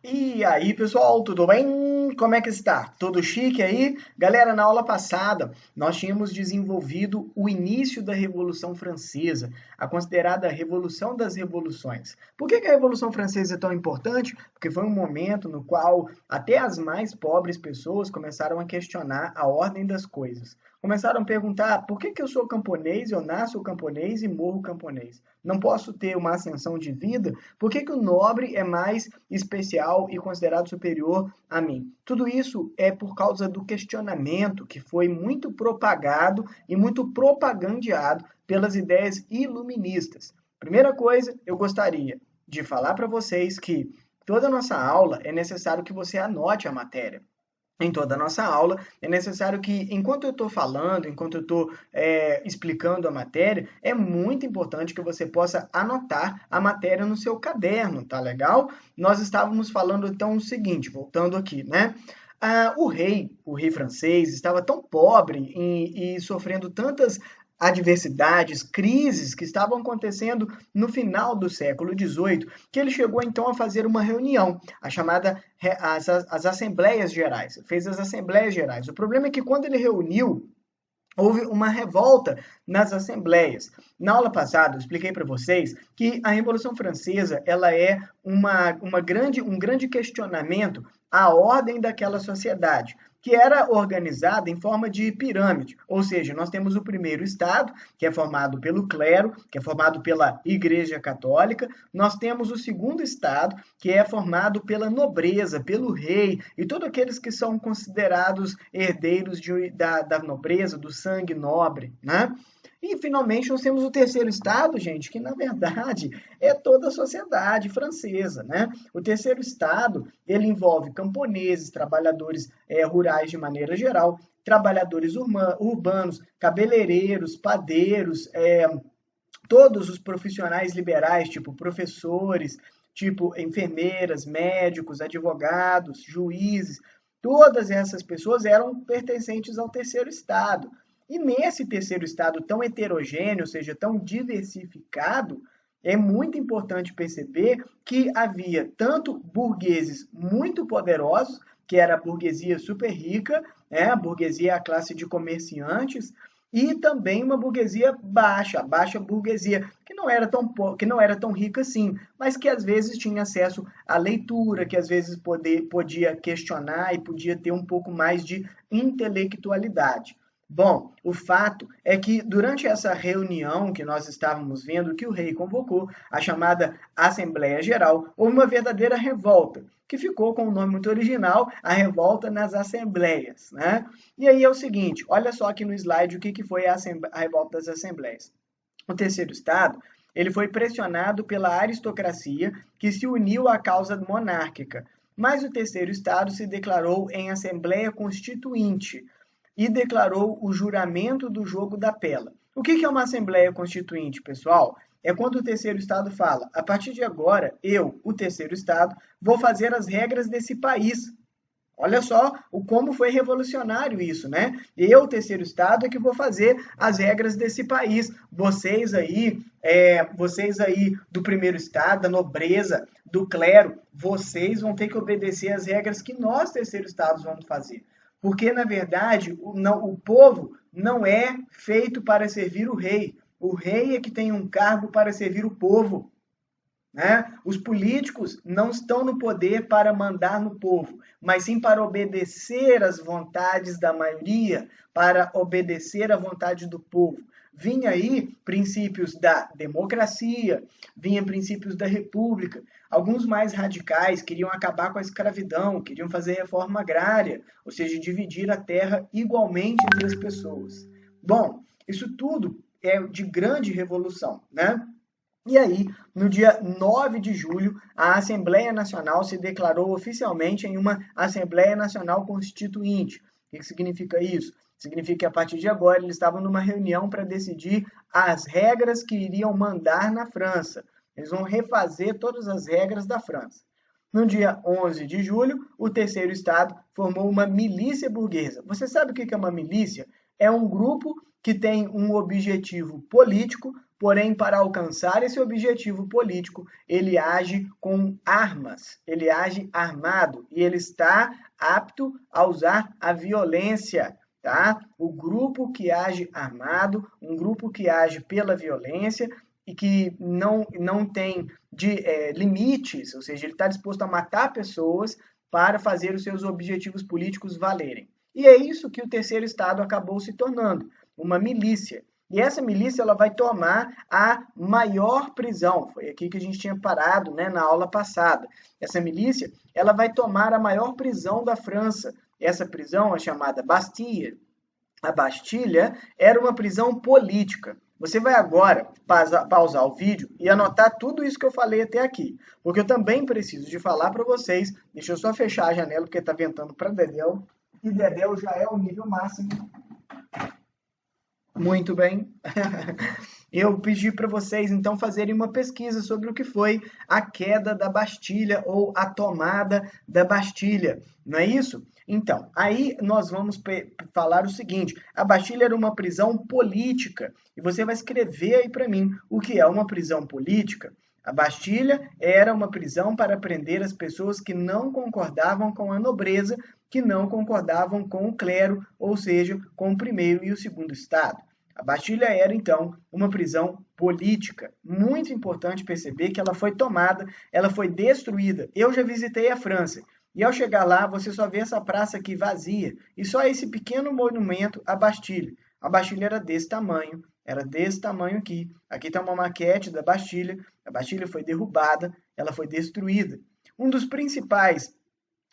E aí, pessoal, tudo bem? Como é que está? Tudo chique aí? Galera, na aula passada, nós tínhamos desenvolvido o início da Revolução Francesa, a considerada Revolução das Revoluções. Por que a Revolução Francesa é tão importante? Porque foi um momento no qual até as mais pobres pessoas começaram a questionar a ordem das coisas. Começaram a perguntar por que eu sou camponês, eu nasço camponês e morro camponês? Não posso ter uma ascensão de vida? Por que o nobre é mais especial e considerado superior a mim? Tudo isso é por causa do questionamento que foi muito propagado e muito propagandeado pelas ideias iluministas. Primeira coisa, eu gostaria de falar para vocês que toda a nossa aula é necessário que você anote a matéria em toda a nossa aula, é necessário que, enquanto eu estou falando, enquanto eu estou explicando a matéria, é muito importante que você possa anotar a matéria no seu caderno, tá legal? Nós estávamos falando então o seguinte, voltando aqui, né? O rei francês, estava tão pobre e sofrendo tantas adversidades, crises que estavam acontecendo no final do século XVIII, que ele chegou então a fazer uma reunião, a chamada as Assembleias Gerais, fez as Assembleias Gerais. O problema é que quando ele reuniu, houve uma revolta nas assembleias. Na aula passada, eu expliquei para vocês que a Revolução Francesa ela é um grande questionamento à ordem daquela sociedade, que era organizada em forma de pirâmide. Ou seja, nós temos o primeiro estado, que é formado pelo clero, que é formado pela Igreja Católica. Nós temos o segundo estado, que é formado pela nobreza, pelo rei e todos aqueles que são considerados herdeiros da nobreza, do sangue nobre, né? E finalmente nós temos o terceiro estado, gente, que na verdade é toda a sociedade francesa, né? O terceiro estado, ele envolve camponeses, trabalhadores rurais de maneira geral, trabalhadores urbanos, cabeleireiros, padeiros, todos os profissionais liberais, tipo professores, tipo enfermeiras, médicos, advogados, juízes, todas essas pessoas eram pertencentes ao terceiro estado. E nesse terceiro estado tão heterogêneo, ou seja, tão diversificado, é muito importante perceber que havia tanto burgueses muito poderosos, que era a burguesia super rica, a burguesia, a classe de comerciantes, e também uma burguesia baixa, a baixa burguesia, que não era tão rica assim, mas que às vezes tinha acesso à leitura, que às vezes podia questionar e podia ter um pouco mais de intelectualidade. Bom, o fato é que durante essa reunião que nós estávamos vendo, que o rei convocou, a chamada Assembleia Geral, houve uma verdadeira revolta, que ficou com o nome muito original, a Revolta nas Assembleias, né? E aí é o seguinte, olha só aqui no slide o que foi a Revolta das Assembleias. O terceiro estado, ele foi pressionado pela aristocracia que se uniu à causa monárquica, mas o terceiro estado se declarou em Assembleia Constituinte, e declarou o juramento do jogo da pela. O que é uma Assembleia Constituinte, pessoal? É quando o terceiro Estado fala, a partir de agora, eu, o terceiro Estado, vou fazer as regras desse país. Olha só o como foi revolucionário isso, né? Eu, o terceiro Estado, é que vou fazer as regras desse país. Vocês aí do primeiro Estado, da nobreza, do clero, vocês vão ter que obedecer às regras que nós, terceiro Estado, vamos fazer. Porque, na verdade, o povo não é feito para servir o rei. O rei é que tem um cargo para servir o povo. Né? Os políticos não estão no poder para mandar no povo, mas sim para obedecer às vontades da maioria, para obedecer à vontade do povo. Vinha aí princípios da democracia, vinha princípios da república. Alguns mais radicais queriam acabar com a escravidão, queriam fazer reforma agrária, ou seja, dividir a terra igualmente entre as pessoas. Bom, isso tudo é de grande revolução, né? E aí, no dia 9 de julho, a Assembleia Nacional se declarou oficialmente em uma Assembleia Nacional Constituinte. O que significa isso? Significa que a partir de agora eles estavam numa reunião para decidir as regras que iriam mandar na França. Eles vão refazer todas as regras da França. No dia 11 de julho, o terceiro estado formou uma milícia burguesa. Você sabe o que é uma milícia? é um grupo que tem um objetivo político, porém, para alcançar esse objetivo político, ele age com armas, ele age armado e ele está apto a usar a violência. Tá? O grupo que age armado, um grupo que age pela violência e que não tem limites, ou seja, ele está disposto a matar pessoas para fazer os seus objetivos políticos valerem. E é isso que o terceiro estado acabou se tornando, uma milícia. E essa milícia ela vai tomar a maior prisão. Foi aqui que a gente tinha parado, né, na aula passada. Essa milícia ela vai tomar a maior prisão da França. Essa prisão é chamada Bastille. A Bastilha era uma prisão política. Você vai agora pausar o vídeo e anotar tudo isso que eu falei até aqui. Porque eu também preciso de falar para vocês. Deixa eu só fechar a janela porque está ventando para Dedéu. E Dedéu já é o nível máximo. Muito bem. Eu pedi para vocês, então, fazerem uma pesquisa sobre o que foi a queda da Bastilha ou a tomada da Bastilha. Não é isso? Então, aí nós vamos falar o seguinte, a Bastilha era uma prisão política, e você vai escrever aí para mim o que é uma prisão política. A Bastilha era uma prisão para prender as pessoas que não concordavam com a nobreza, que não concordavam com o clero, ou seja, com o primeiro e o segundo estado. A Bastilha era, então, uma prisão política. Muito importante perceber que ela foi tomada, ela foi destruída. Eu já visitei a França. E ao chegar lá, você só vê essa praça aqui vazia. E só esse pequeno monumento à Bastilha. A Bastilha era desse tamanho aqui. Aqui está uma maquete da Bastilha. A Bastilha foi derrubada, ela foi destruída. Um dos principais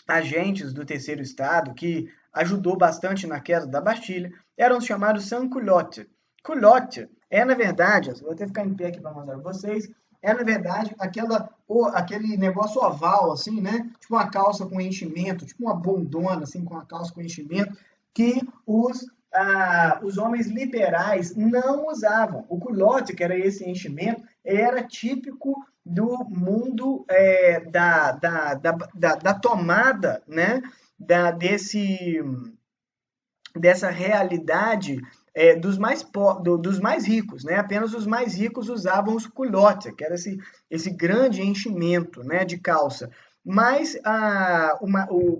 agentes do terceiro estado, que ajudou bastante na queda da Bastilha, eram os chamados sans-culottes. Culotte é, na verdade, vou até ficar em pé aqui para mostrar para vocês, é, na verdade, aquele negócio oval, assim, né? Tipo uma calça com enchimento, tipo uma bondona, assim, com uma calça com enchimento, que os homens liberais não usavam. O culotte, que era esse enchimento, era típico do mundo da tomada, né? Dessa realidade dos mais ricos, né? Apenas os mais ricos usavam os culottes, que era esse grande enchimento, né, de calça. Mas,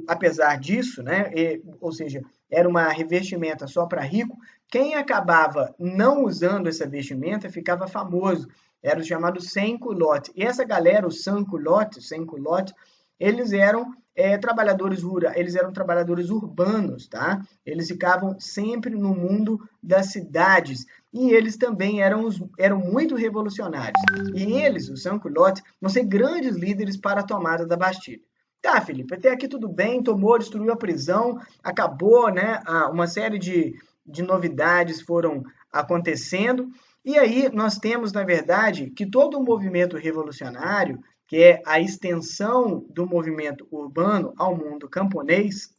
apesar disso, né, ou seja, era uma revestimenta só para rico, quem acabava não usando essa vestimenta ficava famoso, era o chamado sans-culottes. E essa galera, os sans-culottes, eles eram trabalhadores urbanos, tá? Eles ficavam sempre no mundo das cidades e eles também eram muito revolucionários. E eles, os sans-culottes, vão ser grandes líderes para a tomada da Bastilha. Tá, Felipe, até aqui tudo bem, destruiu a prisão, acabou, né? Uma série de novidades foram acontecendo. E aí nós temos, na verdade, que todo o movimento revolucionário, que é a extensão do movimento urbano ao mundo camponês.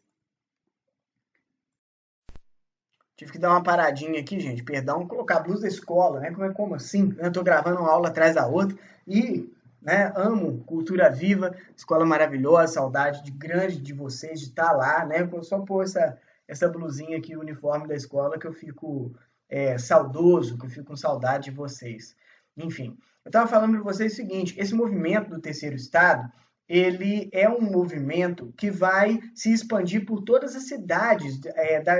Tive que dar uma paradinha aqui, gente, perdão, colocar a blusa da escola, né? Como assim? Eu estou gravando uma aula atrás da outra e, né, amo Cultura Viva, escola maravilhosa, saudade de vocês, de estar lá, né? Só pôr essa blusinha aqui, o uniforme da escola, que eu fico saudoso, que eu fico com saudade de vocês. Enfim, eu estava falando para vocês o seguinte, esse movimento do terceiro estado, ele é um movimento que vai se expandir por todas as cidades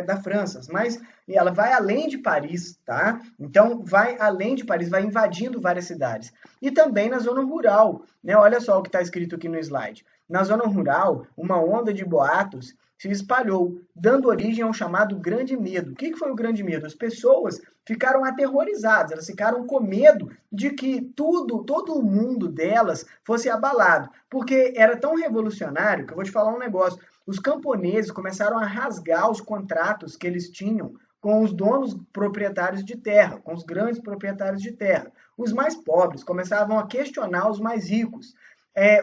da França, mas ela vai além de Paris, tá? Então, vai além de Paris, vai invadindo várias cidades. E também na zona rural, né? Olha só o que está escrito aqui no slide. Na zona rural, uma onda de boatos se espalhou, dando origem ao chamado Grande Medo. O que foi o Grande Medo? As pessoas ficaram aterrorizadas, elas ficaram com medo de que todo o mundo delas fosse abalado, porque era tão revolucionário que eu vou te falar um negócio, os camponeses começaram a rasgar os contratos que eles tinham com os donos proprietários de terra, com os grandes proprietários de terra. Os mais pobres começavam a questionar os mais ricos.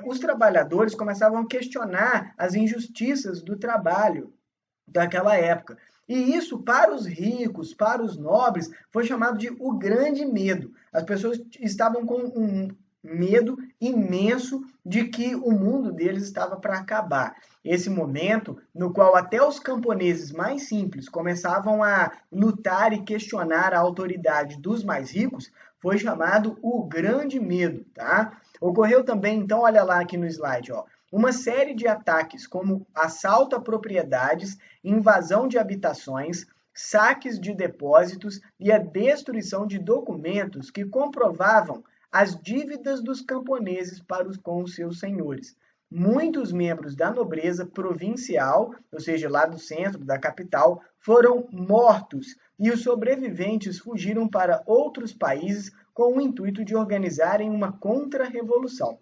Os trabalhadores começavam a questionar as injustiças do trabalho daquela época. E isso, para os ricos, para os nobres, foi chamado de o grande medo. As pessoas estavam com medo imenso de que o mundo deles estava para acabar. Esse momento no qual até os camponeses mais simples começavam a lutar e questionar a autoridade dos mais ricos, foi chamado o Grande Medo, tá? Ocorreu também, então, olha lá aqui no slide, ó, uma série de ataques como assalto a propriedades, invasão de habitações, saques de depósitos e a destruição de documentos que comprovavam as dívidas dos camponeses com os seus senhores. Muitos membros da nobreza provincial, ou seja, lá do centro, da capital, foram mortos e os sobreviventes fugiram para outros países com o intuito de organizarem uma contra-revolução.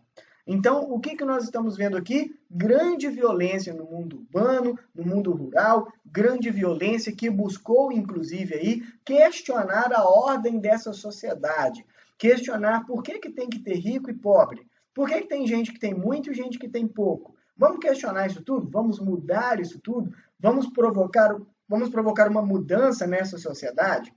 Então, o que nós estamos vendo aqui? Grande violência no mundo urbano, no mundo rural, grande violência que buscou, inclusive, aí, questionar a ordem dessa sociedade, questionar por que tem que ter rico e pobre, por que tem gente que tem muito e gente que tem pouco. Vamos questionar isso tudo? Vamos mudar isso tudo? Vamos provocar uma mudança nessa sociedade?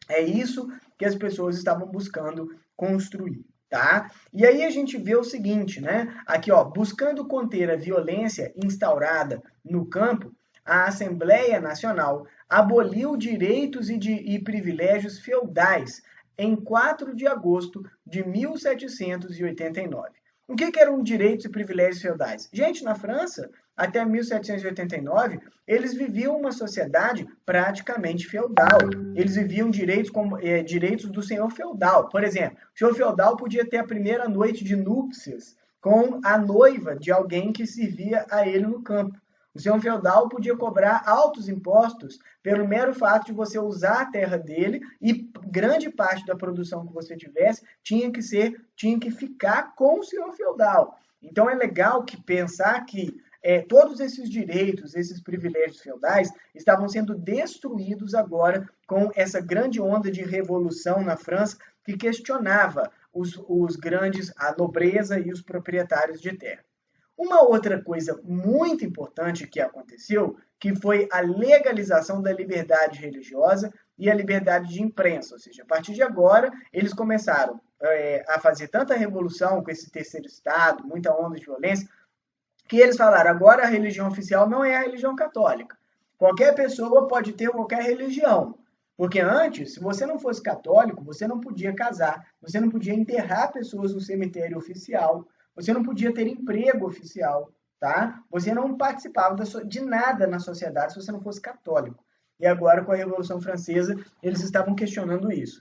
É isso que as pessoas estavam buscando construir. Tá? E aí a gente vê o seguinte, né? Aqui, ó, buscando conter a violência instaurada no campo, a Assembleia Nacional aboliu direitos e privilégios feudais em 4 de agosto de 1789. O que eram direitos e privilégios feudais? Gente, na França, até 1789, eles viviam uma sociedade praticamente feudal. Eles viviam direitos do senhor feudal. Por exemplo, o senhor feudal podia ter a primeira noite de núpcias com a noiva de alguém que servia a ele no campo. O senhor feudal podia cobrar altos impostos pelo mero fato de você usar a terra dele e grande parte da produção que você tivesse tinha que ficar com o senhor feudal. Então é legal pensar que todos esses direitos, esses privilégios feudais estavam sendo destruídos agora com essa grande onda de revolução na França que questionava a nobreza e os proprietários de terra. Uma outra coisa muito importante que aconteceu, que foi a legalização da liberdade religiosa e a liberdade de imprensa. Ou seja, a partir de agora, eles começaram a fazer tanta revolução com esse terceiro estado, muita onda de violência, que eles falaram, agora a religião oficial não é a religião católica. Qualquer pessoa pode ter qualquer religião. Porque antes, se você não fosse católico, você não podia casar, você não podia enterrar pessoas no cemitério oficial, você não podia ter emprego oficial, tá? Você não participava de nada na sociedade se você não fosse católico. E agora, com a Revolução Francesa, eles estavam questionando isso.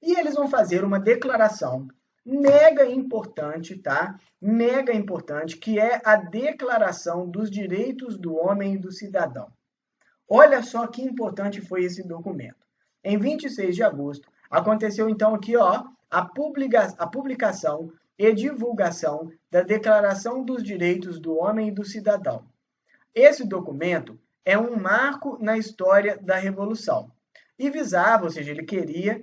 E eles vão fazer uma declaração mega importante, tá? Mega importante, que é a Declaração dos Direitos do Homem e do Cidadão. Olha só que importante foi esse documento. Em 26 de agosto, aconteceu então aqui, ó, a publicação e divulgação da Declaração dos Direitos do Homem e do Cidadão. Esse documento é um marco na história da Revolução e visava, ou seja, ele queria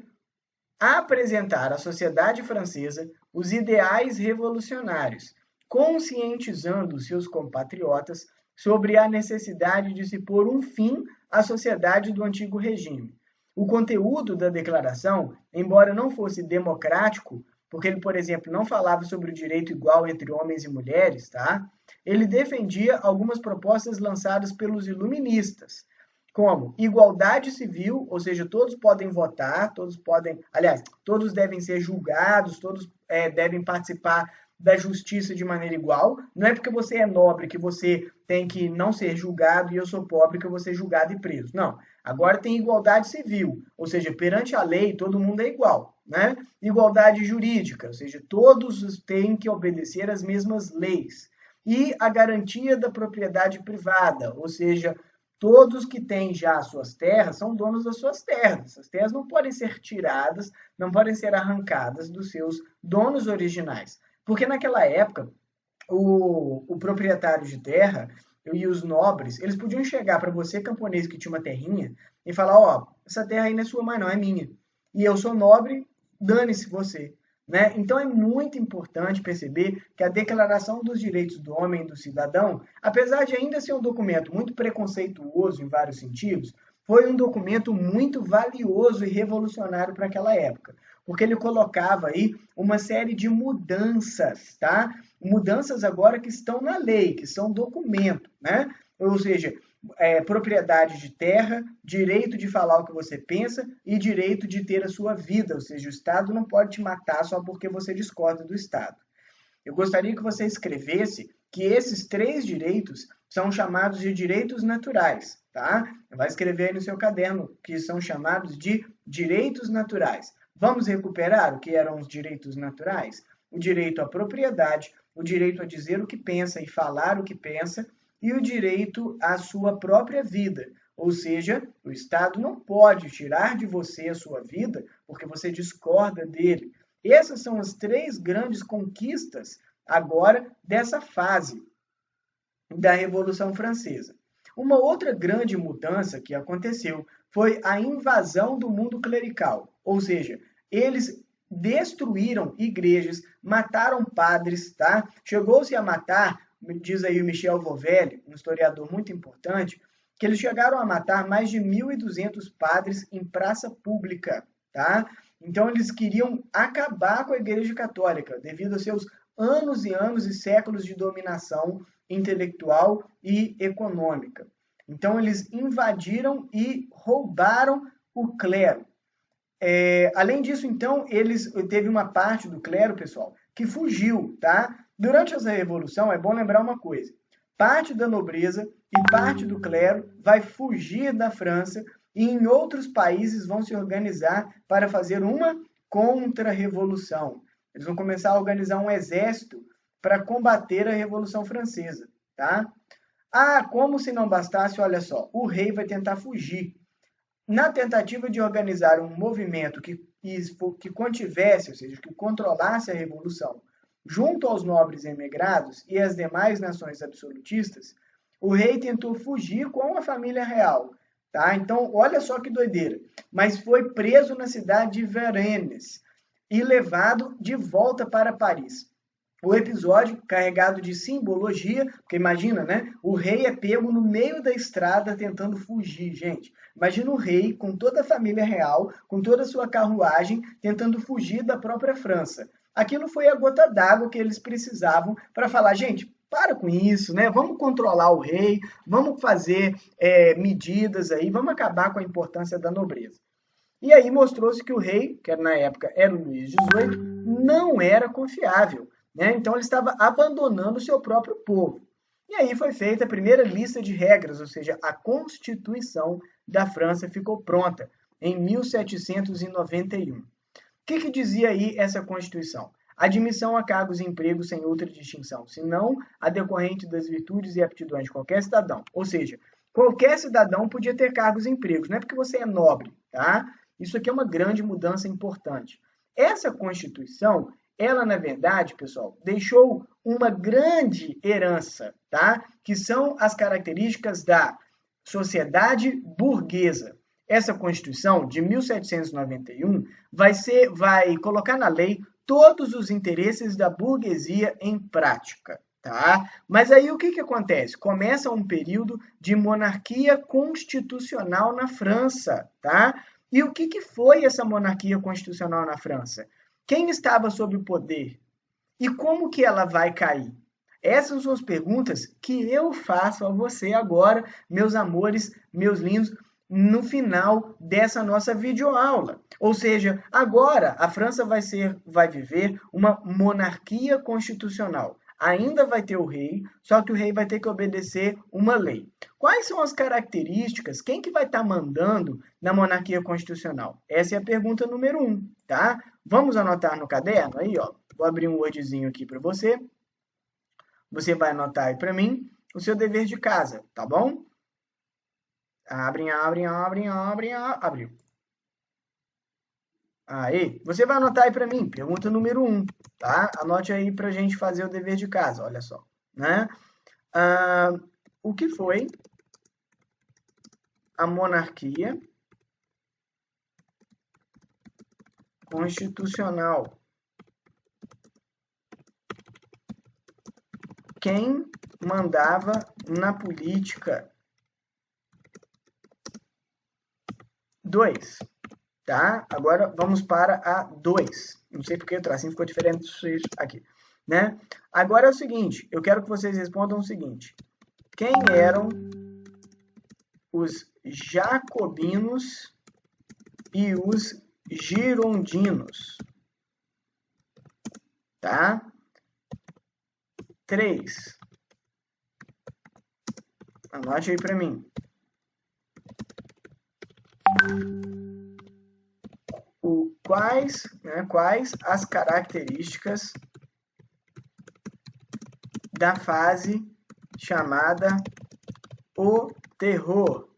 apresentar à sociedade francesa os ideais revolucionários, conscientizando seus compatriotas sobre a necessidade de se pôr um fim à sociedade do antigo regime. O conteúdo da declaração, embora não fosse democrático, porque ele, por exemplo, não falava sobre o direito igual entre homens e mulheres, tá? Ele defendia algumas propostas lançadas pelos iluministas, como igualdade civil, ou seja, todos podem votar, todos devem ser julgados, todos devem participar da justiça de maneira igual. Não é porque você é nobre que você tem que não ser julgado e eu sou pobre que eu vou ser julgado e preso. Não. Agora tem igualdade civil, ou seja, perante a lei todo mundo é igual, né? Igualdade jurídica, ou seja, todos têm que obedecer às mesmas leis. E a garantia da propriedade privada, ou seja, todos que têm já as suas terras são donos das suas terras. Essas terras não podem ser tiradas, não podem ser arrancadas dos seus donos originais. Porque naquela época, o proprietário de terra e os nobres, eles podiam chegar para você, camponês que tinha uma terrinha, e falar, ó, essa terra aí não é sua mais não, é minha. E eu sou nobre, dane-se você. Né? Então é muito importante perceber que a Declaração dos Direitos do Homem e do Cidadão, apesar de ainda ser um documento muito preconceituoso em vários sentidos, foi um documento muito valioso e revolucionário para aquela época. porque ele colocava aí uma série de mudanças, tá? Mudanças agora que estão na lei, que são documento, né? Ou seja, propriedade de terra, direito de falar o que você pensa e direito de ter a sua vida, ou seja, o Estado não pode te matar só porque você discorda do Estado. Eu gostaria que você escrevesse que esses 3 direitos são chamados de direitos naturais, tá? Vai escrever aí no seu caderno que são chamados de direitos naturais. Vamos recuperar o que eram os direitos naturais? O direito à propriedade, o direito a dizer o que pensa e falar o que pensa, e o direito à sua própria vida. Ou seja, o Estado não pode tirar de você a sua vida porque você discorda dele. Essas são as 3 grandes conquistas agora dessa fase da Revolução Francesa. Uma outra grande mudança que aconteceu foi a invasão do mundo clerical, ou seja, eles destruíram igrejas, mataram padres, tá? Chegou-se a matar, diz aí o Michel Vovelli, um historiador muito importante, que eles chegaram a matar mais de 1.200 padres em praça pública, tá? Então eles queriam acabar com a Igreja Católica, devido aos seus anos e anos e séculos de dominação intelectual e econômica. Então eles invadiram e roubaram o clero. Além disso, então, teve uma parte do clero, pessoal, que fugiu, tá? Durante essa revolução, é bom lembrar uma coisa: parte da nobreza e parte do clero vai fugir da França e em outros países vão se organizar para fazer uma contra-revolução. Eles vão começar a organizar um exército para combater a Revolução Francesa, tá? Ah, como se não bastasse, olha só, o rei vai tentar fugir. Na tentativa de organizar um movimento que contivesse, ou seja, que controlasse a revolução, junto aos nobres emigrados e às demais nações absolutistas, o rei tentou fugir com a família real, tá? Então, olha só que doideira. Mas foi preso na cidade de Varennes e levado de volta para Paris. O episódio carregado de simbologia, porque imagina, né? O rei é pego no meio da estrada tentando fugir, gente. Imagina o rei com toda a família real, com toda a sua carruagem, tentando fugir da própria França. Aquilo foi a gota d'água que eles precisavam para falar, gente, para com isso, né? Vamos controlar o rei, vamos fazer medidas aí, vamos acabar com a importância da nobreza. E aí mostrou-se que o rei, que na época era o Luís XVIII, não era confiável. Né? Então ele estava abandonando o seu próprio povo. E aí foi feita a primeira lista de regras, ou seja, a Constituição da França ficou pronta em 1791. O que dizia aí essa Constituição? Admissão a cargos e empregos sem outra distinção, senão a decorrente das virtudes e aptidões de qualquer cidadão. Ou seja, qualquer cidadão podia ter cargos e empregos, não é porque você é nobre, tá? Isso aqui é uma grande mudança importante. Essa Constituição, ela, na verdade, pessoal, deixou uma grande herança, tá? Que são as características da sociedade burguesa. Essa Constituição de 1791 vai colocar na lei todos os interesses da burguesia em prática, tá? Mas aí o que acontece? Começa um período de monarquia constitucional na França, tá? E o que foi essa monarquia constitucional na França? Quem estava sob o poder? E como que ela vai cair? Essas são as perguntas que eu faço a você agora, meus amores, meus lindos, no final dessa nossa videoaula. Ou seja, agora a França vai viver uma monarquia constitucional. Ainda vai ter o rei, só que o rei vai ter que obedecer uma lei. Quais são as características? Quem que vai estar mandando na monarquia constitucional? Essa é a pergunta número 1, tá? Vamos anotar no caderno aí, ó. Vou abrir um Wordzinho aqui para você. Você vai anotar aí para mim o seu dever de casa, tá bom? Abre. Aí, você vai anotar aí para mim, pergunta número 1, tá? Anote aí para a gente fazer o dever de casa, olha só, né? O que foi a monarquia constitucional? Quem mandava na política? 2. tá? Agora vamos para a 2. Não sei porque o tracinho ficou diferente disso aqui, né? Agora é o seguinte, eu quero que vocês respondam o seguinte. Quem eram os jacobinos e os girondinos? Tá? 3. Anote aí para mim. Quais as características da fase chamada o terror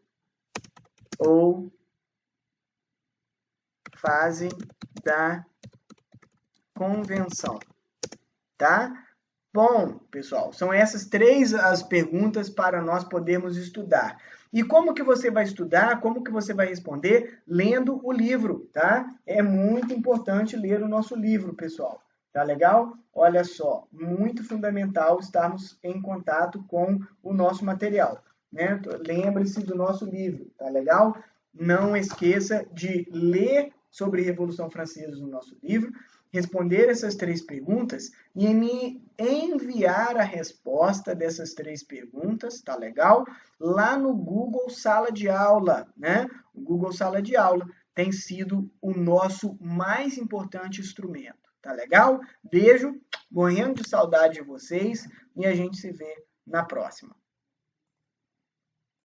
ou fase da convenção, tá? Bom, pessoal, são essas 3 as perguntas para nós podermos estudar. E como que você vai estudar? Como que você vai responder? Lendo o livro, tá? É muito importante ler o nosso livro, pessoal. Tá legal? Olha só, muito fundamental estarmos em contato com o nosso material, né? Lembre-se do nosso livro, tá legal? Não esqueça de ler sobre a Revolução Francesa no nosso livro, responder essas 3 perguntas e me enviar a resposta dessas 3 perguntas, tá legal? Lá no Google Sala de Aula, né? O Google Sala de Aula tem sido o nosso mais importante instrumento, tá legal? Beijo, morrendo de saudade de vocês e a gente se vê na próxima.